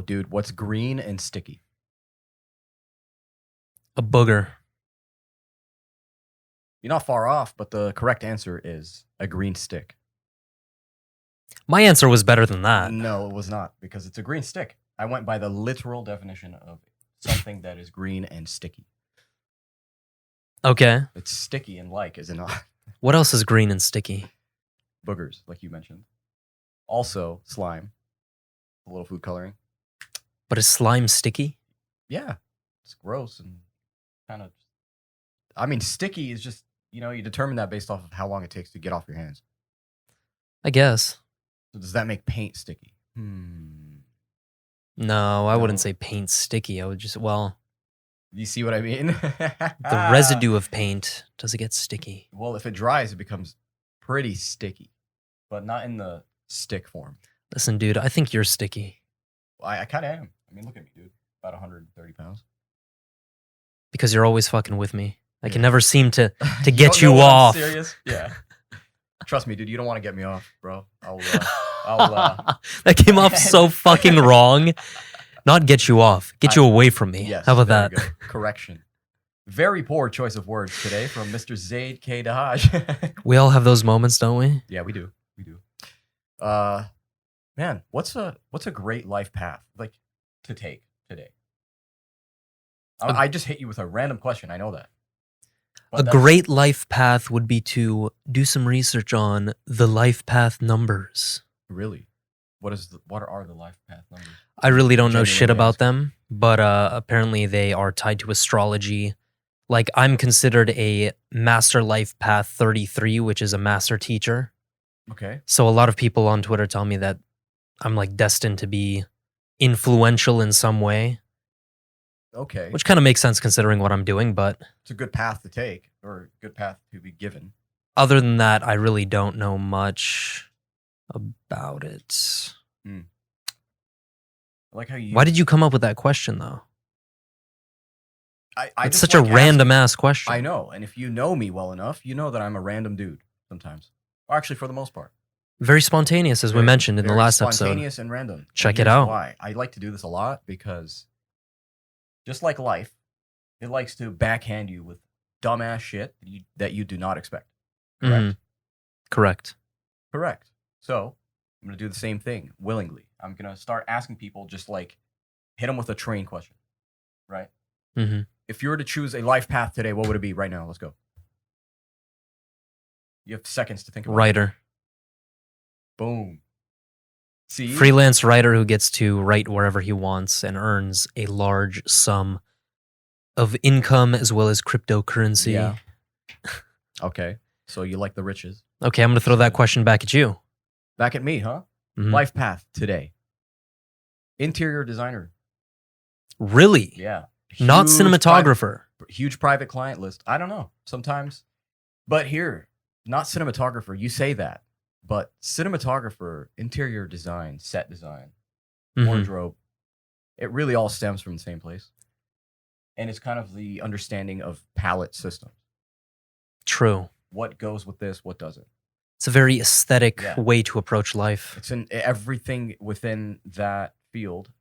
dude, what's green and sticky? A booger. You're not far off, but the correct answer is a green stick. My answer was better than that. No, it was not, because it's a green stick. I went by the literal definition of something that is green and sticky. Okay. It's sticky and like, is it not? What else is green and sticky? Boogers, like you mentioned. Also, slime. A little food coloring. But is slime sticky? Yeah. It's gross and kind of... I mean, sticky is just, you determine that based off of how long it takes to get off your hands. I guess. So does that make paint sticky? No, I wouldn't say paint sticky. I would just, You see what I mean? the residue of paint, does it get sticky? Well, if it dries, it becomes pretty sticky, but not in the stick form. Listen, dude, I think you're sticky. Well, I kind of am. I mean, look at me, dude. About 130 pounds. Because you're always fucking with me. I can never seem to You get don't you know when I'm off. serious? Yeah. Trust me, dude. You don't want to get me off, bro. That came off so fucking wrong. Not get you off. Get you away from me. Yes, How about there that? you go. Correction. Very poor choice of words today from Mr. Zaid K. Dahaj. We all have those moments, don't we? Yeah, we do. We do. Man, what's a great life path like to take today? I just hit you with a random question. I know that. But A great life path would be to do some research on the life path numbers. Really, what are the life path numbers? I really don't know shit Genuinely about ask. them, but apparently they are tied to astrology. Like, I'm considered a master life path 33, which is a master teacher. Okay. So a lot of people on Twitter tell me that I'm like destined to be influential in some way, Okay. which kind of makes sense considering what I'm doing. But It's a good path to take, or a good path to be given. other than that, I really don't know much about it. I like how you. Why did you come up with that question, though? I It's just such a like random asking. ass question. I know, and if you know me well enough, you know that I'm a random dude sometimes. Or actually, for the most part. Very spontaneous, as we mentioned in the Very last episode. Spontaneous and random. Check And it here's out. Why I like to do this a lot, because just like life, it likes to backhand you with dumbass shit that you do not expect. Correct. Mhm. Correct. Correct. So I'm gonna do the same thing willingly. I'm gonna start asking people, just like hit them with a train question, right? hmm If you were to choose a life path today, what would it be right now? Let's go. You have seconds to think about it. Writer. Boom. See? Freelance writer who gets to write wherever he wants and earns a large sum of income as well as cryptocurrency. Yeah. Okay. So you like the riches. Okay, I'm going to throw that question back at you. Back at me, huh? Mhm. Life path today. Interior designer. Really? Yeah. Not Huge cinematographer. Huge private client list. I don't know. Sometimes. But here, not cinematographer. You say that. But cinematographer, interior design, set design, Mhm. wardrobe, it really all stems from the same place. And it's kind of the understanding of palette systems. True. What goes with this, what doesn't. It's a very aesthetic Yeah. way to approach life. It's in everything within that field,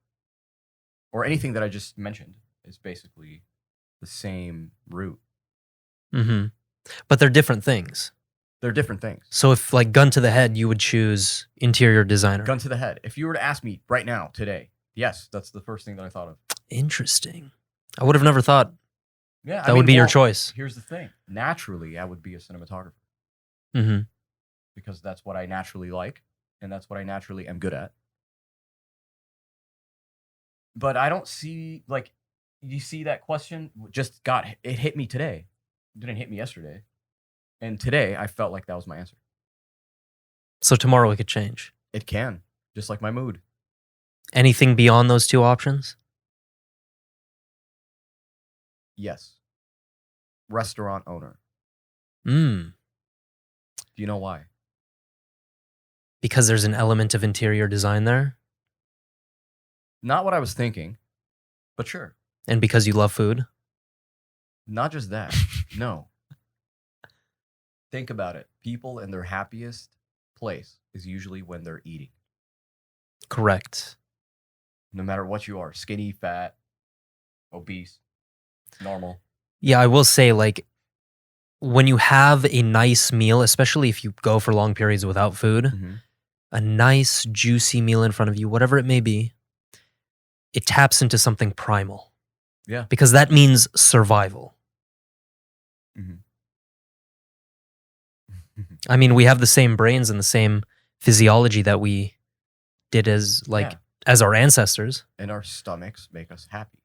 or anything that I just mentioned, is basically the same route. hmm But they're different things. They're different things. So if, like, gun to the head, you would choose interior designer. Gun to the head. If you were to ask me right now, today, yes, that's the first thing that I thought of. Interesting. I would have never thought Yeah, that would be your choice. Here's the thing. Naturally, I would be a cinematographer, hmm because that's what I naturally like, and that's what I naturally am good at. But I don't see, like, you see that question it hit me today. It didn't hit me yesterday. And today, I felt like that was my answer. So tomorrow it could change. It can, just like my mood. Anything beyond those two options? Yes. Restaurant owner. Mm. Do you know why? Because there's an element of interior design there? Not what I was thinking, but sure. And because you love food? Not just that. No. Think about it. People in their happiest place is usually when they're eating. Correct. no matter what you are, skinny, fat, obese, normal. Yeah, I will say, like, when you have a nice meal, especially if you go for long periods without food, Mm-hmm. a nice, juicy meal in front of you, whatever it may be, it taps into something primal. Yeah. Because that means survival. Mm-hmm. I mean, we have the same brains and the same physiology that we did as Yeah. as our ancestors. And our stomachs make us happy.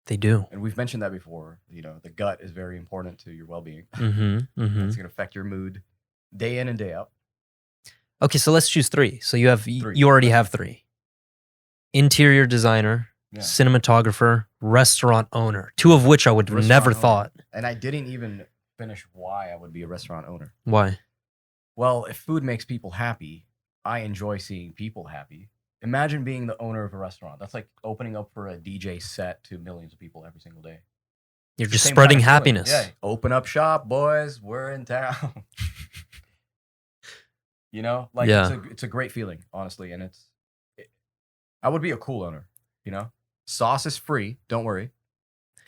They do. And we've mentioned that before. You know, the gut is very important to your well-being. Mm-hmm, mm-hmm. It's going to affect your mood day in and day out. Okay, so let's choose 3. So you have Three. you already have 3. Interior designer, Yeah. cinematographer, restaurant owner. 2 of which I would have Restaurant never owner. thought. And I didn't even finish why I would be a restaurant owner. Why? Well, if food makes people happy, I enjoy seeing people happy. Imagine being the owner of a restaurant. That's like opening up for a DJ set to millions of people every single day. You're It's the just same spreading kind of feeling. happiness. Yeah, open up shop, boys. We're in town. You know, like Yeah. it's a great feeling, honestly, and I would be a cool owner. You know, sauce is free. Don't worry.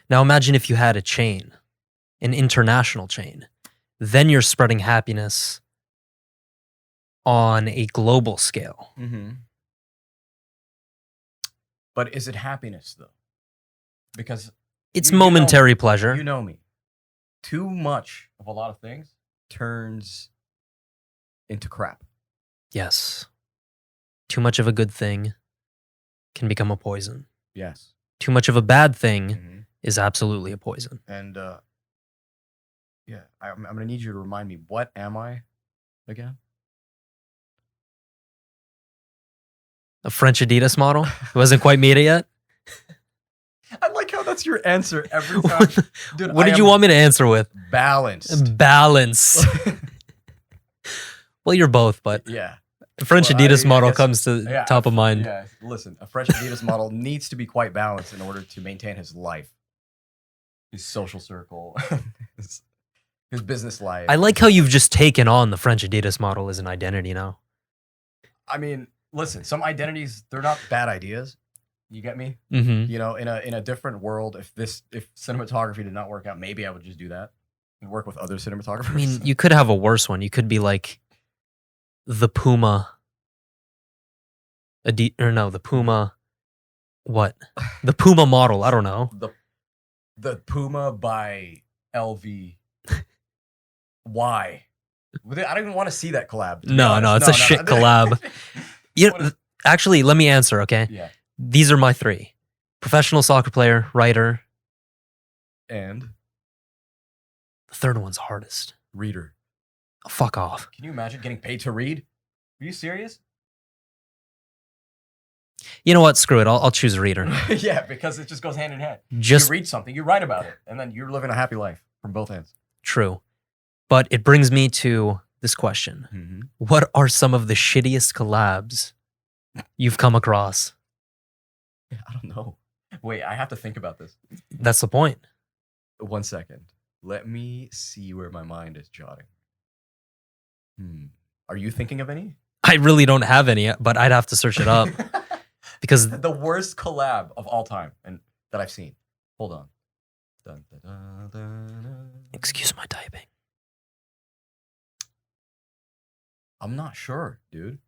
Now imagine if you had a chain, an international chain. Then you're spreading happiness on a global scale. Mm-hmm. But is it happiness though? Because It's you know momentary me. pleasure. You know me. Too much of a lot of things turns into crap. Yes. Too much of a good thing can become a poison. Yes. Too much of a bad thing Mm-hmm. is absolutely a poison. And yeah, I'm gonna need you to remind me. What am I again? A French Adidas model? It wasn't quite made it yet? I like how that's your answer every time. Dude, What I did you am want me to answer with? Balanced. Balance. Well, you're both, but Yeah. French Well, Adidas I model guess- comes to Yeah, top of mind. Yeah. Listen, a French Adidas model needs to be quite balanced in order to maintain his life, his social circle, his business life. I like how you've just taken on the French Adidas model as an identity now. I mean, listen, some identities, they're not bad ideas. You get me? Mm-hmm. You know, in a different world, if cinematography did not work out, maybe I would just do that and work with other cinematographers. I mean, you could have a worse one. You could be like the Puma. The Puma. What? The Puma model. I don't know. the Puma by LV. Why? I don't even want to see that collab. to be No, honest. it's a shit collab. Actually, let me answer, okay? Yeah. These are my 3. Professional soccer player, writer. And The third one's hardest. reader. Oh, fuck off. Can you imagine getting paid to read? Are you serious? You know what? Screw it. I'll choose reader. Yeah, because it just goes hand in hand. Just You read something, you write about it, and then you're living a happy life from both ends. true. But it brings me to this question. Mm-hmm. What are some of the shittiest collabs you've come across? I don't know. Wait, I have to think about this. That's the point. 1 second. Let me see where my mind is jotting. Are you thinking of any? I really don't have any, but I'd have to search it up because The worst collab of all time and that I've seen. Hold on. Dun, dun, dun, dun, dun. excuse my typing. I'm not sure, dude.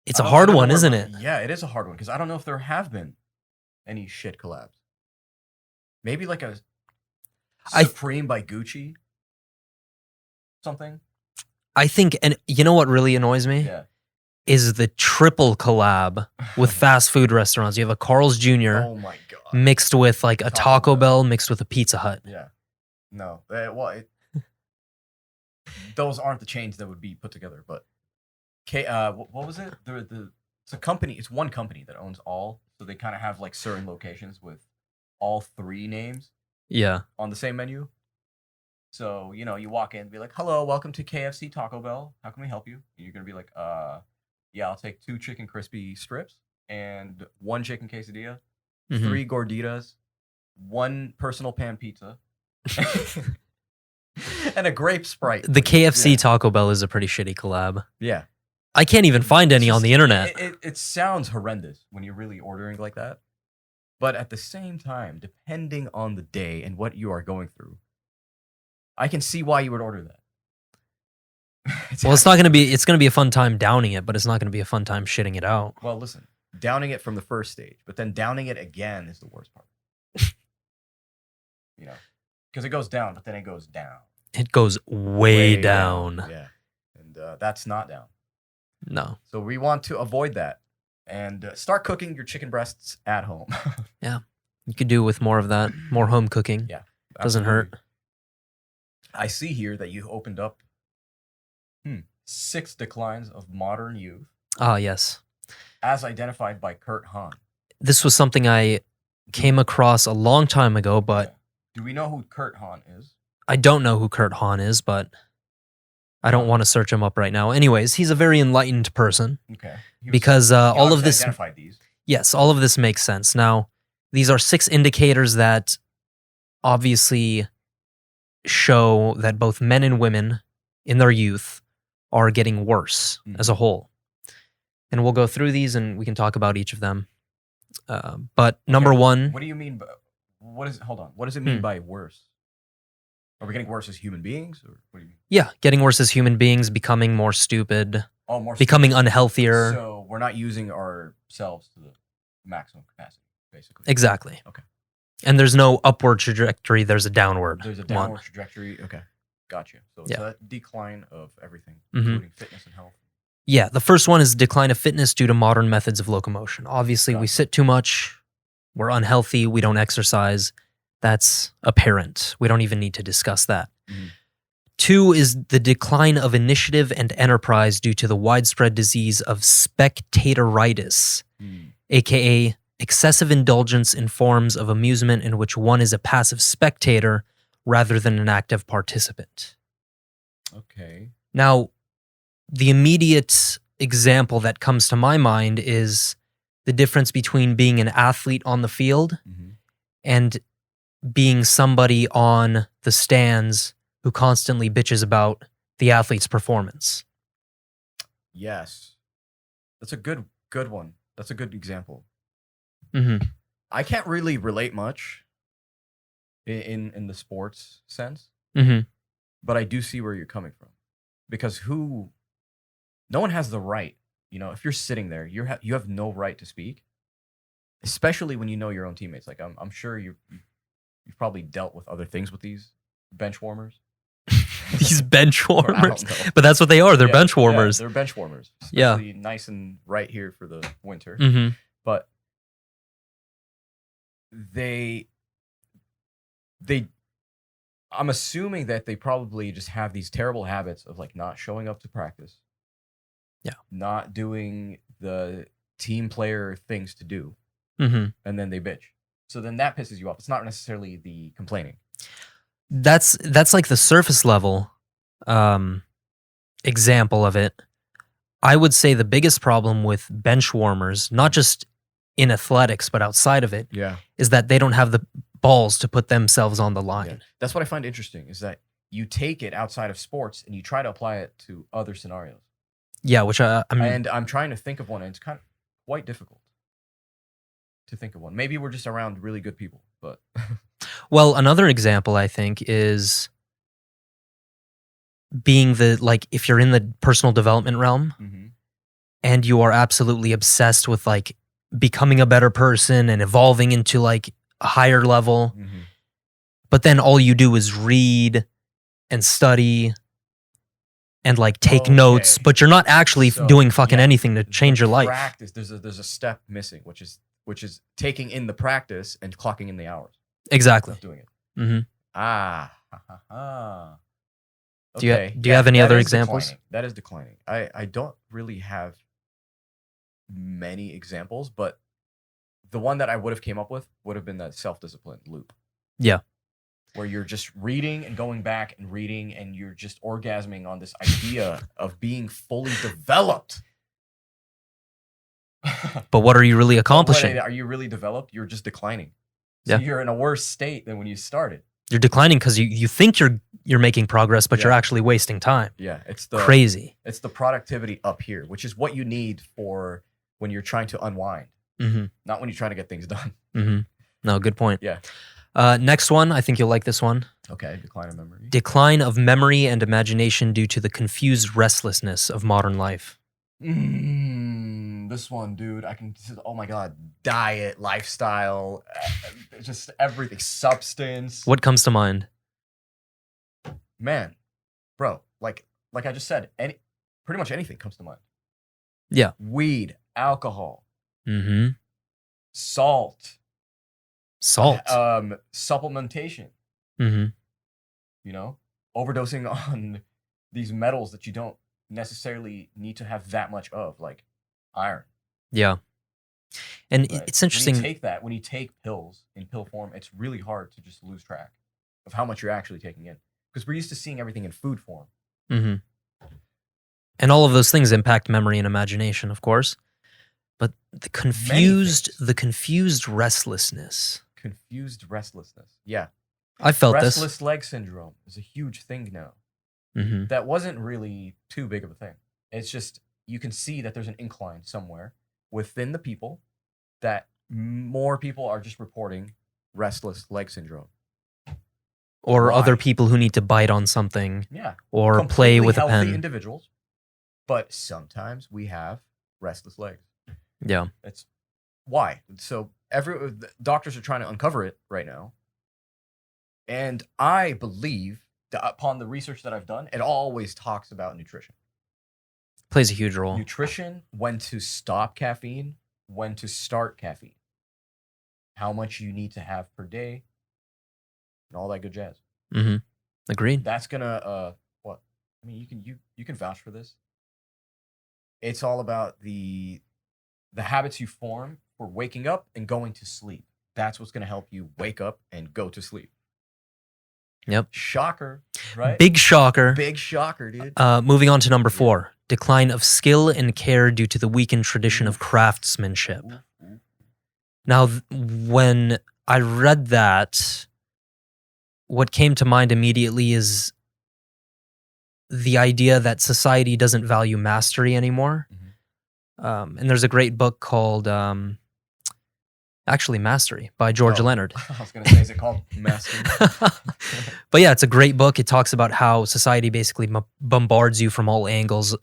It's a I don't hard know one, where isn't my- it? Yeah, it is a hard one because I don't know if there have been any shit collabs. Maybe like a Supreme by Gucci. Something. I think, and you know what really annoys me? Yeah. Is the triple collab with fast food restaurants. You have a Carl's Jr. Oh my god. mixed with like a Taco Taco Bell. Bell mixed with a Pizza Hut. Yeah. No. Those aren't the chains that would be put together, but what was it? It's a company. It's one company that owns all, so they kind of have like certain locations with all 3 names Yeah. on the same menu. So, you know, you walk in and be like, "Hello, welcome to KFC Taco Bell. How can we help you?" And you're going to be like, yeah, I'll take 2 chicken crispy strips and 1 chicken quesadilla, Mhm. 3 gorditas, 1 personal pan pizza, and a grape Sprite. The KFC Yeah. Taco Bell is a pretty shitty collab. Yeah. I can't even find any on the internet. It sounds horrendous when you're really ordering like that. But at the same time, depending on the day and what you are going through, I can see why you would order that. Well, it's not going to be. It's going to be a fun time downing it, but it's not going to be a fun time shitting it out. Well, listen, downing it from the first stage, but then downing it again is the worst part. You know, because it goes down, but then it goes down. It goes way down. Yeah, and that's not down. No. So we want to avoid that and start cooking your chicken breasts at home. Yeah, you could do with more of that, more home cooking. Yeah, doesn't hurt. I see here that you opened up 6 declines of modern youth. Ah, yes. As identified by Kurt Hahn. This was something I came across a long time ago, but... Do we know who Kurt Hahn is? I don't know who Kurt Hahn is, but I don't want to search him up right now. Anyways, he's a very enlightened person. Okay. Because all of this... identified these. Yes, all of this makes sense. Now, these are 6 indicators that obviously show that both men and women in their youth are getting worse as a whole. And we'll go through these and we can talk about each of them. But number one... What do you mean by... Hold on. What does it mean by worse? Are we getting worse as human beings? Or what do you mean? Yeah, getting worse as human beings, becoming more stupid, more becoming stupid. unhealthier. So we're not using ourselves to the maximum capacity, basically. Exactly. Okay. And there's no upward trajectory, there's a downward There's a downward trajectory. Okay. Gotcha. So it's a decline of everything, including fitness and health. Yeah, the first one is decline of fitness due to modern methods of locomotion. Obviously, we sit too much, we're unhealthy, we don't exercise. That's apparent. We don't even need to discuss that. 2 is the decline of initiative and enterprise due to the widespread disease of spectatoritis, aka excessive indulgence in forms of amusement in which one is a passive spectator rather than an active participant. Okay. Now, the immediate example that comes to my mind is the difference between being an athlete on the field and being somebody on the stands who constantly bitches about the athlete's performance. Yes. That's a good one. That's a good example. Mm-hmm. I can't really relate much in the sports sense, but I do see where you're coming from. Because no one has the right, if you're sitting there, you have no right to speak, especially when you know your own teammates. Like I'm sure you've probably dealt with other things with these bench warmers. These bench warmers, but that's what they are. They're bench warmers. Yeah, they're bench warmers. Especially nice and right here for the winter. But I'm assuming that they probably just have these terrible habits of like not showing up to practice. Yeah. Not doing the team player things to do. And then they bitch. So then that pisses you off. It's not necessarily the complaining. That's like the surface level example of it. I would say the biggest problem with bench warmers, not just in athletics, but outside of it, is that they don't have the balls to put themselves on the line. Yeah. That's what I find interesting, is that you take it outside of sports and you try to apply it to other scenarios. Yeah, which I'm trying to think of one, and it's kind of quite difficult to think of one. Maybe we're just around really good people, but... Well, another example, I think, is being if you're in the personal development realm and you are absolutely obsessed with like becoming a better person and evolving into like a higher level, but then all you do is read and study and like take notes, but you're not actually doing fucking anything to change your life. Practice. There's a step missing, which is taking in the practice and clocking in the hours. Exactly. Doing it. Okay. Do you have any other examples? Declining. That is declining. I don't really have many examples, but the one that I would have came up with would have been that self-discipline loop. Yeah. Where you're just reading and going back and reading, and you're just orgasming on this idea of being fully developed. But what are you really accomplishing? Are you really developed? You're just declining. So you're in a worse state than when you started. You're declining because you think you're you're making progress, but you're Yeah. actually wasting time. Yeah, it's Crazy. It's the productivity up here, which is what you need for when you're trying to unwind, Mm-hmm. not when you're trying to get things done. Mm-hmm. No, good point. Yeah. Next one, I think you'll like this one. Okay, decline of memory. Decline of memory and imagination due to the confused restlessness of modern life. This one, dude, oh my God, diet, lifestyle, just everything, substance. What comes to mind? Man, bro, like I just said, pretty much anything comes to mind. Yeah. Weed, alcohol, Mm-hmm. salt, supplementation, Mm-hmm. you know, overdosing on these metals that you don't necessarily need to have that much of, like iron. Yeah. And Right? it's interesting. When you take pills in pill form, it's really hard to just lose track of how much you're actually taking in, because we're used to seeing everything in food form. Mm-hmm. And all of those things impact memory and imagination, of course. But the confused restlessness. Confused restlessness. Yeah. I felt Restless leg syndrome is a huge thing now. Mm-hmm. That wasn't really too big of a thing. It's just, you can see that there's an incline somewhere within the people that more people are just reporting restless leg syndrome. Or Why? other people who need to bite on something. Yeah. Or Completely play with a healthy pen. individuals, but sometimes we have restless legs. Yeah. That's why. So doctors are trying to uncover it right now. And I believe that upon the research that I've done, it always talks about nutrition. Plays a huge role. Nutrition, when to stop caffeine, when to start caffeine, how much you need to have per day, and all that good jazz. Mm-hmm. Agreed. That's gonna what? I mean, you can vouch for this. It's all about the habits you form for waking up and going to sleep. That's what's gonna help you wake up and go to sleep. Yep. Shocker, right? Big shocker. Big shocker, dude. Moving on to number 4. Decline of skill and care due to the weakened tradition of craftsmanship. Now, when I read that, what came to mind immediately is the idea that society doesn't value mastery anymore. Mm-hmm. And there's a great book called actually Mastery by George Leonard. I was going to say, is it called Mastery? But yeah, it's a great book. It talks about how society basically bombards you from all angles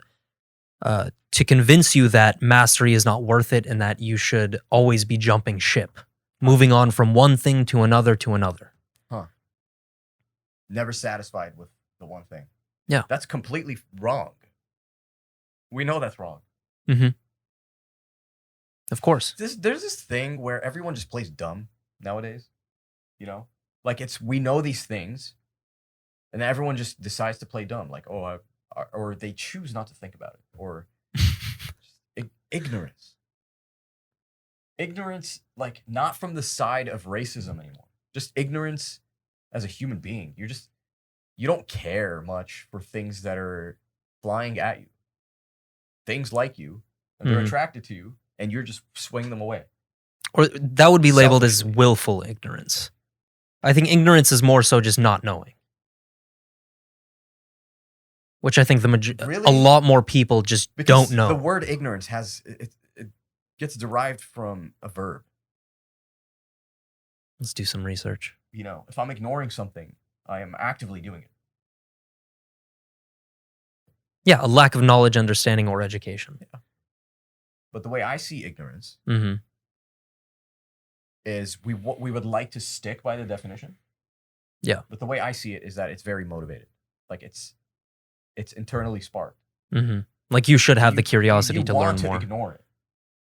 to convince you that mastery is not worth it and that you should always be jumping ship, moving on from one thing to another to another. Huh. Never satisfied with the one thing. Yeah. That's completely wrong. We know that's wrong. Mm-hmm. Of course. There's this thing where everyone just plays dumb nowadays. You know? Like, we know these things, and everyone just decides to play dumb. Like, or they choose not to think about it. Or ignorance. Ignorance, like, not from the side of racism anymore. Just ignorance as a human being. You don't care much for things that are flying at you. Things like you, and they're attracted to you, and you're just swinging them away. Or that would be labeled as willful ignorance. I think ignorance is more so just not knowing. Which I think a lot more people just don't know. The word ignorance it gets derived from a verb. Let's do some research. You know, if I'm ignoring something, I am actively doing it. Yeah, a lack of knowledge, understanding, or education. Yeah. But the way I see ignorance is we would like to stick by the definition. Yeah. But the way I see it is that it's very motivated. Like, it's internally sparked. Mm-hmm. Like, you should have the curiosity to learn more. You want to ignore it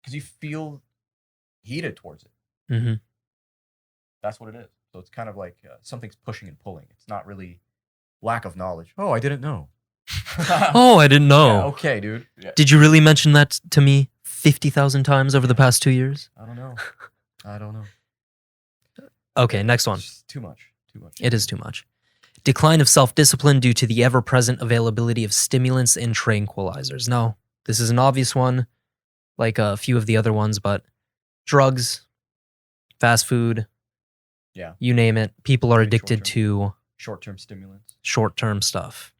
because you feel heated towards it. Mm-hmm. That's what it is. So it's kind of like something's pushing and pulling. It's not really lack of knowledge. Oh, I didn't know. Oh, I didn't know. Yeah, okay, dude. Yeah. Did you really mention that to me 50,000 times over the past 2 years? I don't know. Okay, next one. It's too much. It is too much. Decline of self-discipline due to the ever-present availability of stimulants and tranquilizers. Now, this is an obvious one, like a few of the other ones, but drugs, fast food, yeah, you name it. People are addicted to Short-term stimulants. Short-term stuff.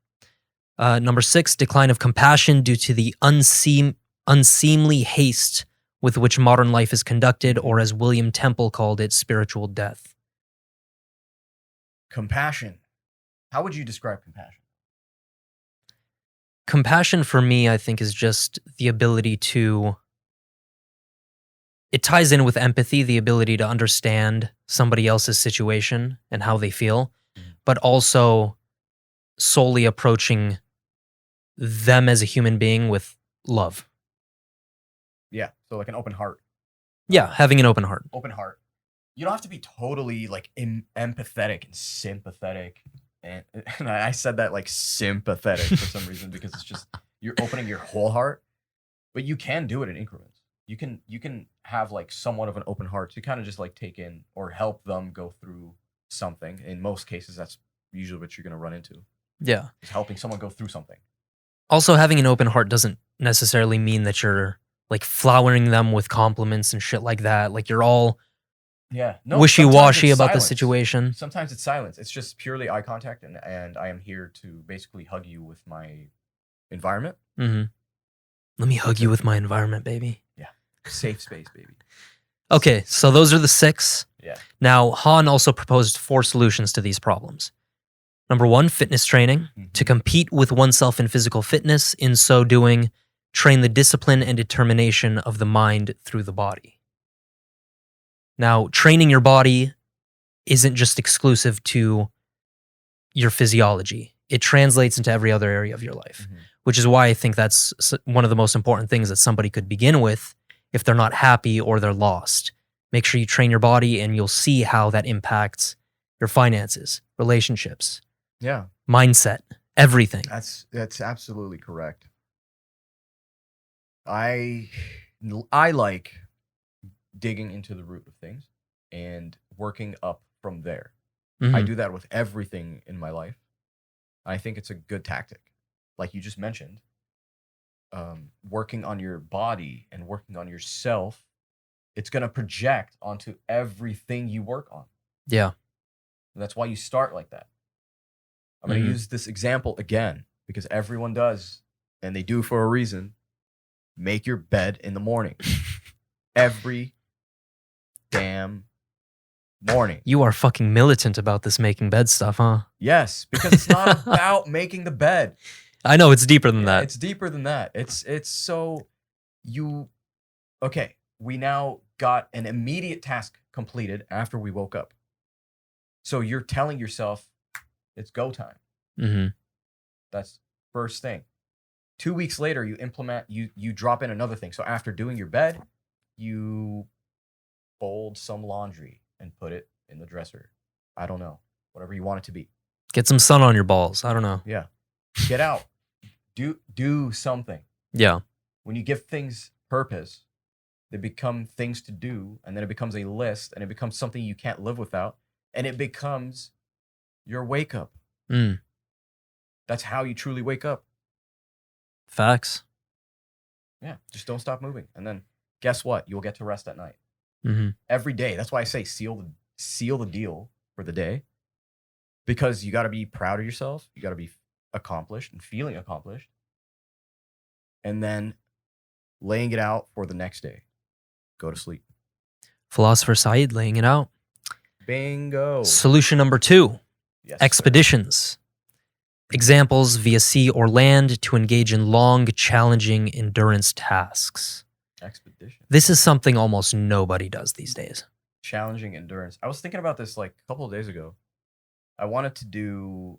Number 6, decline of compassion due to the unseemly haste with which modern life is conducted, or as William Temple called it, spiritual death. Compassion. How would you describe compassion? Compassion for me, I think, is just the ability to... It ties in with empathy, the ability to understand somebody else's situation and how they feel, but also solely approaching them as a human being with love. Yeah, so like an open heart. Yeah, having an open heart. Open heart. You don't have to be totally like empathetic and sympathetic. And I said that like sympathetic for some reason because it's just you're opening your whole heart, but you can do it in increments. You can have like somewhat of an open heart to kind of just like take in or help them go through something. In most cases, that's usually what you're going to run into. Yeah. Is helping someone go through something. Also, having an open heart doesn't necessarily mean that you're like flowering them with compliments and shit like that. Like you're all wishy-washy about the situation. Sometimes it's silence. It's just purely eye contact, and I am here to basically hug you with my environment. Mm-hmm. Let me hug you with my environment, baby. Yeah. Safe space, baby. Okay, so those are the 6. Yeah. Now, Hahn also proposed 4 solutions to these problems. Number 1, fitness training. To compete with oneself in physical fitness, in so doing, train the discipline and determination of the mind through the body. Now, training your body isn't just exclusive to your physiology. It translates into every other area of your life, which is why I think that's one of the most important things that somebody could begin with if they're not happy or they're lost. Make sure you train your body and you'll see how that impacts your finances, relationships, mindset, everything. That's absolutely correct. I like digging into the root of things and working up from there. I do that with everything in my life. I think it's a good tactic. Like you just mentioned, working on your body and working on yourself, it's going to project onto everything you work on. Yeah. And that's why you start like that. I'm going to use this example again because everyone does, and they do for a reason. Make your bed in the morning. Every damn morning. You are fucking militant about this making bed stuff, huh? Yes, because it's not about making the bed. I know, it's deeper than that. It's deeper than that. It's so you... Okay, we now got an immediate task completed after we woke up. So you're telling yourself, it's go time. That's first thing. 2 weeks later, you implement, you drop in another thing. So after doing your bed, you fold some laundry and put it in the dresser. I don't know. Whatever you want it to be. Get some sun on your balls. I don't know. Yeah. Get out. Do something. Yeah. When you give things purpose, they become things to do, and then it becomes a list, and it becomes something you can't live without, and it becomes your wake up. That's how you truly wake up. Facts. Yeah, just don't stop moving. And then guess what? You'll get to rest at night. Every day. That's why I say seal the deal for the day. Because you got to be proud of yourself. You got to be accomplished and feeling accomplished. And then laying it out for the next day. Go to sleep. Philosopher Said laying it out. Bingo. Solution number 2. Yes, expeditions. Sir. Examples via sea or land to engage in long, challenging endurance tasks. Expedition. This is something almost nobody does these days. Challenging endurance. I was thinking about this like a couple of days ago. I wanted to do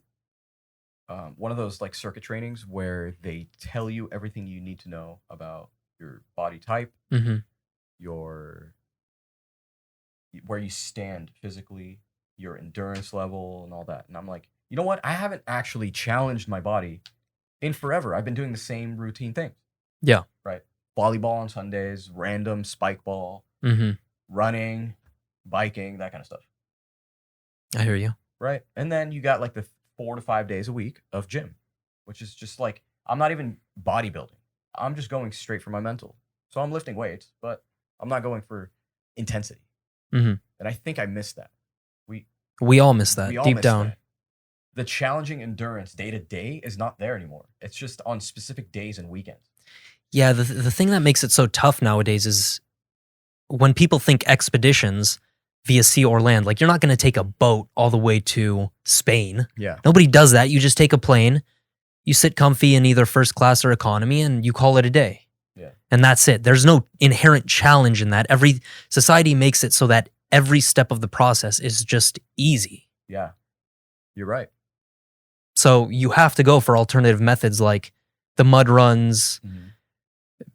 one of those like circuit trainings where they tell you everything you need to know about your body type, your where you stand physically, your endurance level, and all that. And I'm like, you know what? I haven't actually challenged my body in forever. I've been doing the same routine things. Yeah. Right. Volleyball on Sundays, random spike ball, running, biking, that kind of stuff. I hear you. Right. And then you got like the 4 to 5 days a week of gym, which is just like, I'm not even bodybuilding. I'm just going straight for my mental. So I'm lifting weights, but I'm not going for intensity. And I think I missed that. We all miss that deep down. the challenging endurance day to day is not there anymore. It's just on specific days and weekends. Yeah, the thing that makes it so tough nowadays is when people think expeditions via sea or land, like you're not going to take a boat all the way to Spain. Yeah. Nobody does that. You just take a plane, you sit comfy in either first class or economy, and you call it a day. Yeah. And that's it. There's no inherent challenge in that. Every society makes it so that every step of the process is just easy. Yeah. You're right. So you have to go for alternative methods like the mud runs,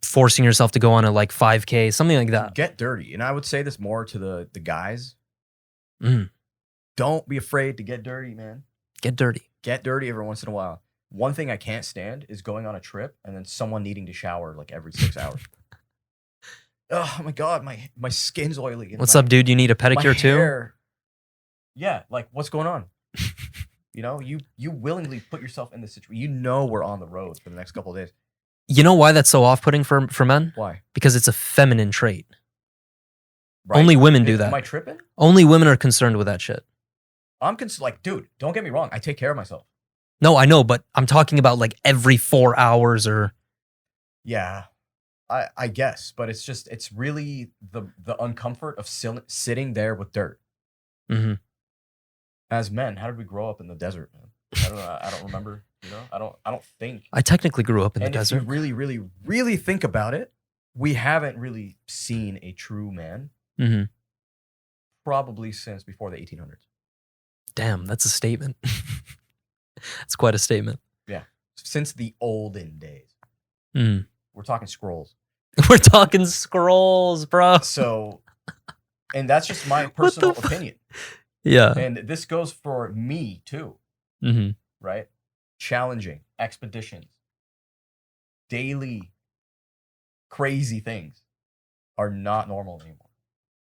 forcing yourself to go on a like 5K, something like that. Get dirty. And I would say this more to the guys. Mm. Don't be afraid to get dirty, man. Get dirty. Get dirty every once in a while. One thing I can't stand is going on a trip and then someone needing to shower like every 6 hours. Oh my God, my skin's oily. And What's up, dude? You need a my pedicure too? hair. Yeah, like what's going on? You know, you willingly put yourself in this situation. You know we're on the road for the next couple of days. You know why that's so off-putting for men? Why? Because it's a feminine trait. Right? Only women do that. Am I tripping? Only women are concerned with that shit. I'm like, dude, don't get me wrong. I take care of myself. No, I know, but I'm talking about like every 4 hours or... Yeah, I guess. But it's really the uncomfort of sitting there with dirt. Mm-hmm. As men, how did we grow up in the desert, man? I don't know. I don't remember. You know, I don't think. I technically grew up in the And desert. if you really, really, really think about it, we haven't really seen a true man Mm-hmm. probably since before the 1800s. Damn, that's a statement. That's quite a statement. Yeah, since the olden days. Mm. We're talking scrolls. We're talking scrolls, bro. So, and that's just my personal opinion. Yeah. And this goes for me too, Mm-hmm. right? Challenging expeditions, daily crazy things are not normal anymore.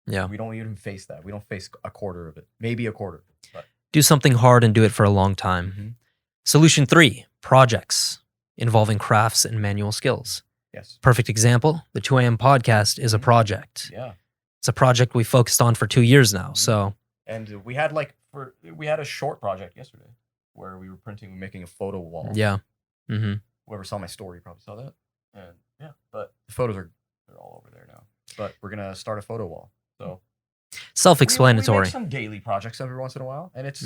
Yeah. We don't even face that. We don't face a quarter of it, maybe a quarter. But Do something hard and do it for a long time. Solution 3, projects involving crafts and manual skills. Yes. Perfect example, the 2 a.m. podcast is a project. Yeah. It's a project we focused on for 2 years now. So, and we had a short project yesterday where we were making a photo wall. yeah. Mm-hmm. Whoever saw my story probably saw that. And yeah, but the photos they're all over there now. But we're gonna start a photo wall. So Self-explanatory. We make some daily projects every once in a while, and it's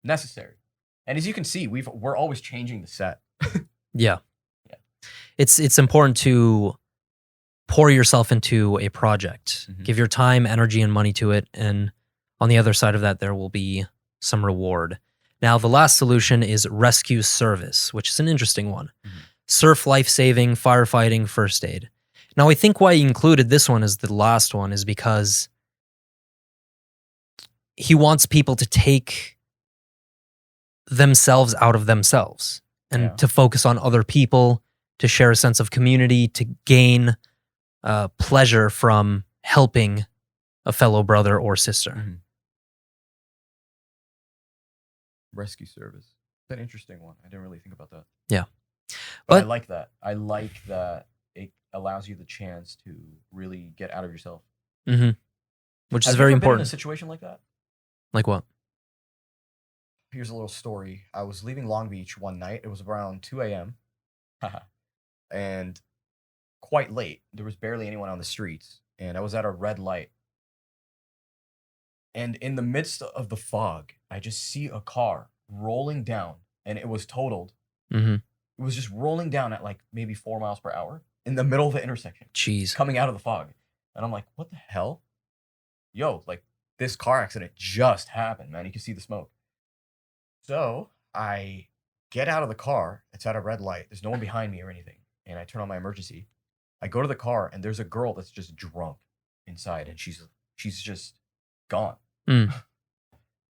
necessary. And as you can see, we're always changing the set. Yeah. Yeah. It's important to pour yourself into a project. Give your time, energy, and money to it. And on the other side of that, there will be some reward. Now, the last solution is rescue service, which is an interesting one. Surf life-saving, firefighting, first aid. Now, I think why he included this one as the last one is because he wants people to take themselves out of themselves and to focus on other people, to share a sense of community, to gain pleasure from helping a fellow brother or sister. Rescue service. That's an interesting one. I didn't really think about that. Yeah. But I like that. I like that it allows you the chance to really get out of yourself. Which Have is very you ever been important. in a situation like that? Like what? Here's a little story. I was leaving Long Beach one night. It was around 2 a.m. and quite late. There was barely anyone on the streets. And I was at a red light. And in the midst of the fog, I just see a car rolling down. And it was totaled. It was just rolling down at like maybe 4 miles per hour in the middle of the intersection. Jeez. Coming out of the fog. And I'm like, what the hell? Yo, like this car accident just happened, man. You can see the smoke. So I get out of the car. It's at a red light. There's no one behind me or anything. And I turn on my emergency. I go to the car and there's a girl that's just drunk inside. And she's just gone. And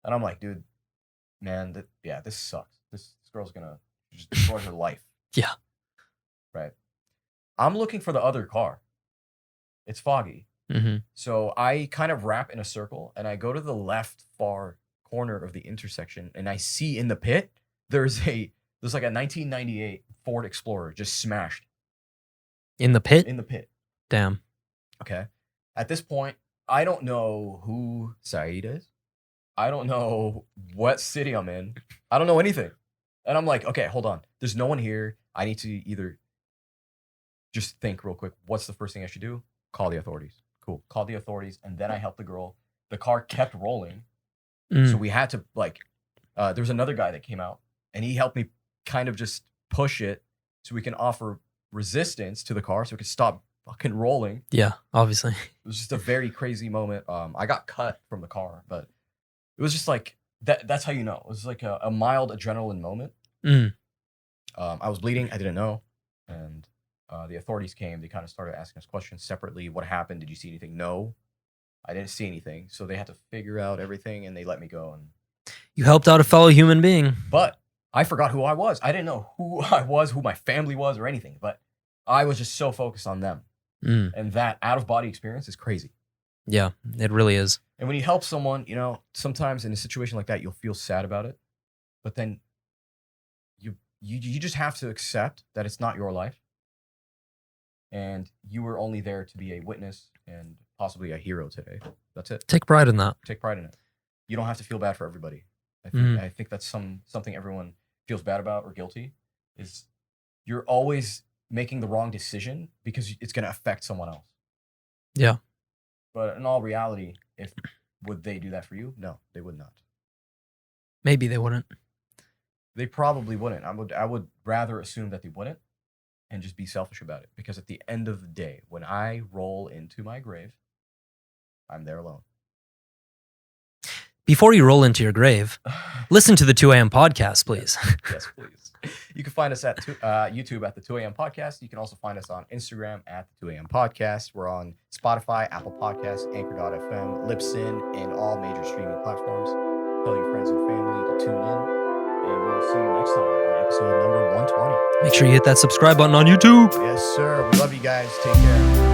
I'm like, dude, man, this sucks. This girl's gonna just destroy her life. Yeah. Right. I'm looking for the other car. It's foggy. So I kind of wrap in a circle and I go to the left far corner of the intersection and I see in the pit, there's like a 1998 Ford Explorer just smashed. In the pit? In the pit. Damn. Okay. At this point, I don't know who Saeed is. I don't know what city I'm in. I don't know anything. And I'm like, okay, hold on. There's no one here. I need to either just think real quick. What's the first thing I should do? Call the authorities. Cool. Call the authorities. And then I helped the girl. The car kept rolling. So we had to there was another guy that came out and he helped me kind of just push it so we can offer resistance to the car so it could stop fucking rolling. Yeah, obviously. It was just a very crazy moment. I got cut from the car, but it was just like that's how you know. It was like a mild adrenaline moment. I was bleeding. I didn't know. And the authorities came. They kind of started asking us questions separately. What happened? Did you see anything? No. I didn't see anything. So they had to figure out everything and they let me go. And you helped out a fellow human being. But I forgot who I was. I didn't know who I was, who my family was or anything. But I was just so focused on them. And that out-of-body experience is crazy. Yeah, it really is. And when you help someone, sometimes in a situation like that, you'll feel sad about it. But then you just have to accept that it's not your life. And you were only there to be a witness and possibly a hero today. That's it. Take pride in that. Take pride in it. You don't have to feel bad for everybody. I think that's something everyone feels bad about or guilty is you're always making the wrong decision because it's going to affect someone else. Yeah. But in all reality, would they do that for you? No, they would not. Maybe they wouldn't. They probably wouldn't. I would rather assume that they wouldn't and just be selfish about it. Because at the end of the day, when I roll into my grave, I'm there alone. Before you roll into your grave, listen to the 2 a.m. podcast, please. Yes, please. You can find us at YouTube at the 2 a.m. podcast. You can also find us on Instagram at the 2 a.m. podcast. We're on Spotify, Apple Podcasts, Anchor.fm, Libsyn, and all major streaming platforms. Tell your friends and family to tune in. And we'll see you next time on episode number 120. Make sure you hit that subscribe button on YouTube. Yes, sir. We love you guys. Take care.